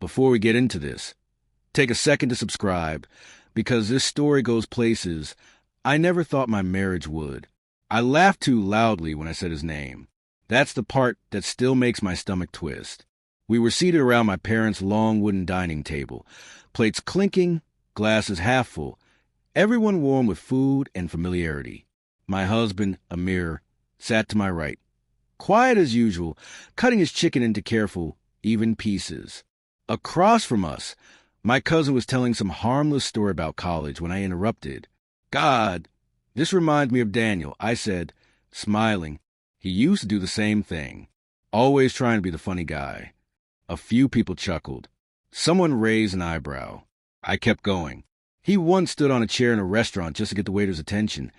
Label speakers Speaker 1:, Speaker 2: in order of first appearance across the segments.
Speaker 1: Before we get into this, take a second to subscribe, because this story goes places I never thought my marriage would. I laughed too loudly when I said his name. That's the part that still makes my stomach twist. We were seated around my parents' long wooden dining table, plates clinking, glasses half full, everyone warm with food and familiarity. My husband, Amir, sat to my right, quiet as usual, cutting his chicken into careful, even pieces. Across from us, my cousin was telling some harmless story about college when I interrupted. "God, this reminds me of Daniel," I said, smiling. He used to do the same thing, always trying to be the funny guy. A few people chuckled. Someone raised an eyebrow. I kept going. "He once stood on a chair in a restaurant just to get the waiter's attention,"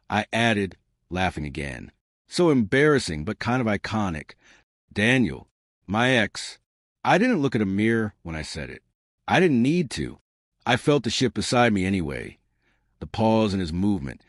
Speaker 1: I added, laughing again. So embarrassing, but kind of iconic. Daniel, my ex. I didn't look at a mirror when I said it. I didn't need to. I felt the ship beside me anyway. The pause in his movement,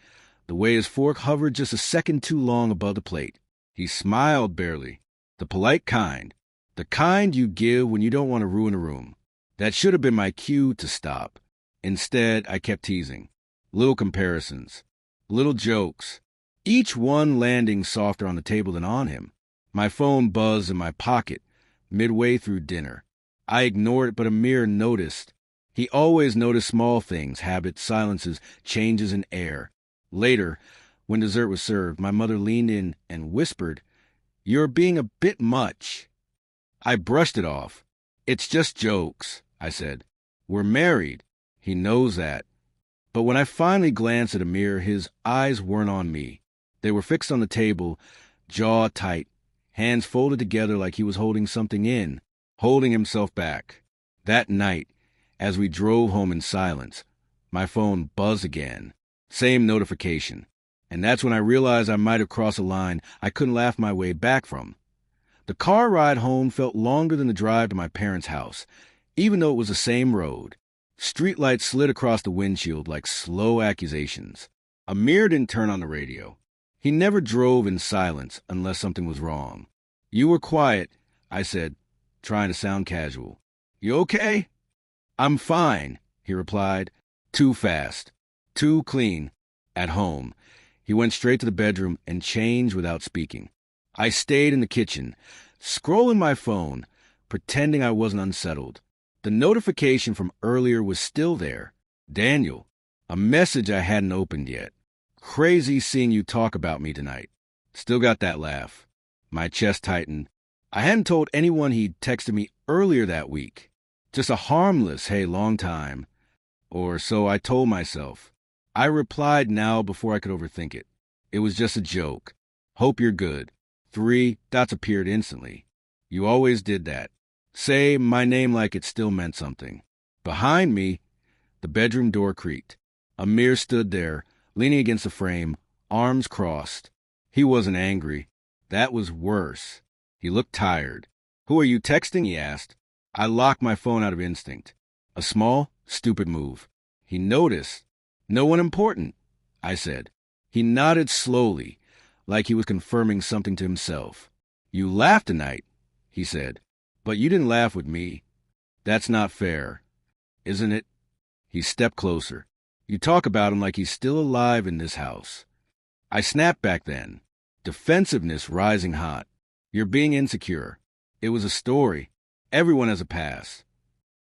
Speaker 1: the way his fork hovered just a second too long above the plate. He smiled barely, the polite kind, the kind you give when you don't want to ruin a room. That should have been my cue to stop. Instead, I kept teasing. Little comparisons, little jokes, each one landing softer on the table than on him. My phone buzzed in my pocket midway through dinner. I ignored it, but Amir noticed. He always noticed small things, habits, silences, changes in air. Later, when dessert was served, my mother leaned in and whispered, "You're being a bit much." I brushed it off. "It's just jokes," I said. "We're married. He knows that." But when I finally glanced at Amir, his eyes weren't on me. They were fixed on the table, jaw tight, hands folded together like he was holding something in, holding himself back. That night, as we drove home in silence, my phone buzzed again. Same notification. And that's when I realized I might have crossed a line I couldn't laugh my way back from. The car ride home felt longer than the drive to my parents' house, even though it was the same road. Streetlights slid across the windshield like slow accusations. Amir didn't turn on the radio. He never drove in silence unless something was wrong. "You were quiet," I said, trying to sound casual. "You okay?" "I'm fine," he replied. Too fast. Too clean. At home. He went straight to the bedroom and changed without speaking. I stayed in the kitchen, scrolling my phone, pretending I wasn't unsettled. The notification from earlier was still there. "Daniel, a message I hadn't opened yet. Crazy seeing you talk about me tonight." Still got that laugh. My chest tightened. I hadn't told anyone he'd texted me earlier that week. Just a harmless, "Hey, long time." Or so I told myself. I replied now before I could overthink it. It was just a joke. "Hope you're good." 3 dots appeared instantly. "You always did that." Say my name like it still meant something. Behind me, the bedroom door creaked. Amir stood there, leaning against the frame, arms crossed. He wasn't angry. That was worse. He looked tired. "Who are you texting?" he asked. I locked my phone out of instinct. A small, stupid move. He noticed. "No one important," I said. He nodded slowly, like he was confirming something to himself. "You laughed tonight," he said. "But you didn't laugh with me." "That's not fair, isn't it?" He stepped closer. "You talk about him like he's still alive in this house." I snapped back then, defensiveness rising hot. "You're being insecure. It was a story. Everyone has a past."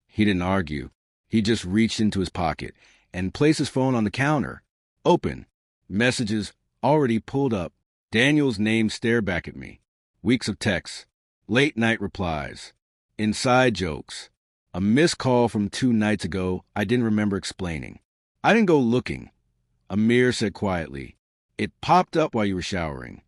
Speaker 1: He didn't argue. He just reached into his pocket and placed his phone on the counter. Open. Messages already pulled up. Daniel's name stared back at me. Weeks of texts. Late night replies. Inside jokes. A missed call from 2 nights ago I didn't remember explaining. I didn't go looking. Amir said quietly, "It popped up while you were showering."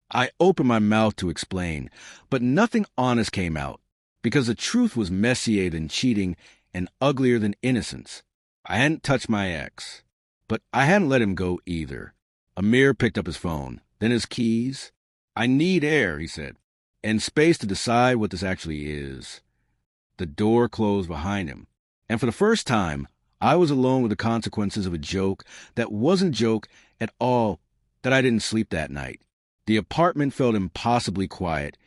Speaker 1: I opened my mouth to explain, but nothing honest came out, because the truth was messier than cheating and uglier than innocence. I hadn't touched my ex, but I hadn't let him go either. Amir picked up his phone, then his keys. "I need air," he said, "and space to decide what this actually is." The door closed behind him, and for the first time, I was alone with the consequences of a joke that wasn't a joke at all, that I didn't sleep that night. The apartment felt impossibly quiet,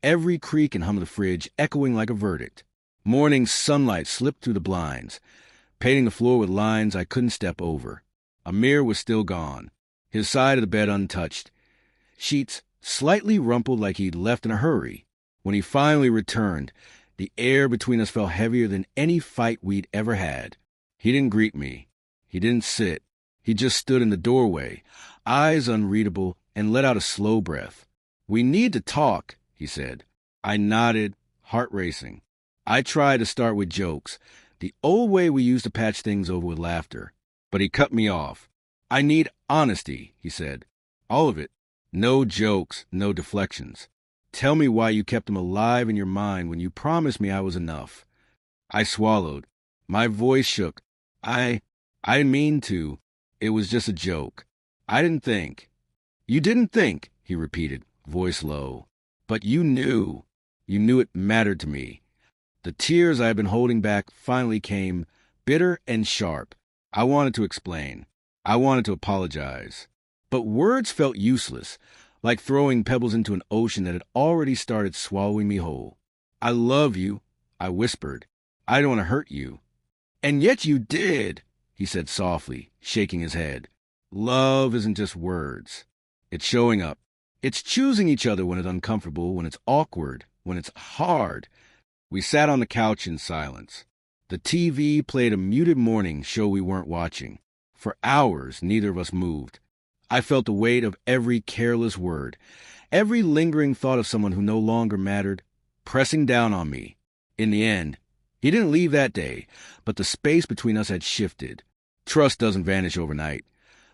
Speaker 1: every creak and hum of the fridge echoing like a verdict. Morning sunlight slipped through the blinds, painting the floor with lines I couldn't step over. Amir was still gone, his side of the bed untouched, sheets slightly rumpled like he'd left in a hurry. When he finally returned, the air between us felt heavier than any fight we'd ever had. He didn't greet me. He didn't sit. He just stood in the doorway, eyes unreadable, and let out a slow breath. "We need to talk," he said. I nodded, heart racing. I tried to start with jokes, the old way we used to patch things over with laughter. But he cut me off. "I need honesty," he said. "All of it. No jokes, no deflections. Tell me why you kept him alive in your mind when you promised me I was enough." I swallowed. My voice shook. I didn't mean to. It was just a joke. I didn't think." "You didn't think," he repeated, voice low. "But you knew. You knew it mattered to me." The tears I had been holding back finally came, bitter and sharp. I wanted to explain. I wanted to apologize. But words felt useless, like throwing pebbles into an ocean that had already started swallowing me whole. "I love you," I whispered. "I don't want to hurt you." "And yet you did," he said softly, shaking his head. "Love isn't just words. It's showing up. It's choosing each other when it's uncomfortable, when it's awkward, when it's hard." We sat on the couch in silence. The TV played a muted morning show we weren't watching. For hours, neither of us moved. I felt the weight of every careless word, every lingering thought of someone who no longer mattered, pressing down on me. In the end, he didn't leave that day, but the space between us had shifted. Trust doesn't vanish overnight,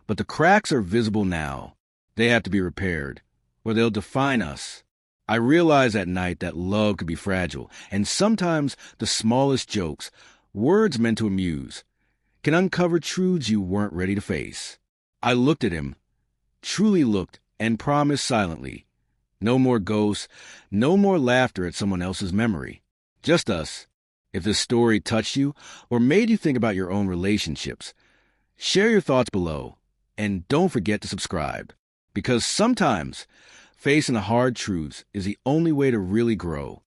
Speaker 1: but the cracks are visible now. They have to be repaired, or they'll define us. I realized that night that love could be fragile, and sometimes the smallest jokes, words meant to amuse, can uncover truths you weren't ready to face. I looked at him, truly looked, and promised silently. No more ghosts, no more laughter at someone else's memory. Just us. If this story touched you or made you think about your own relationships, share your thoughts below, and don't forget to subscribe. Because sometimes facing the hard truths is the only way to really grow.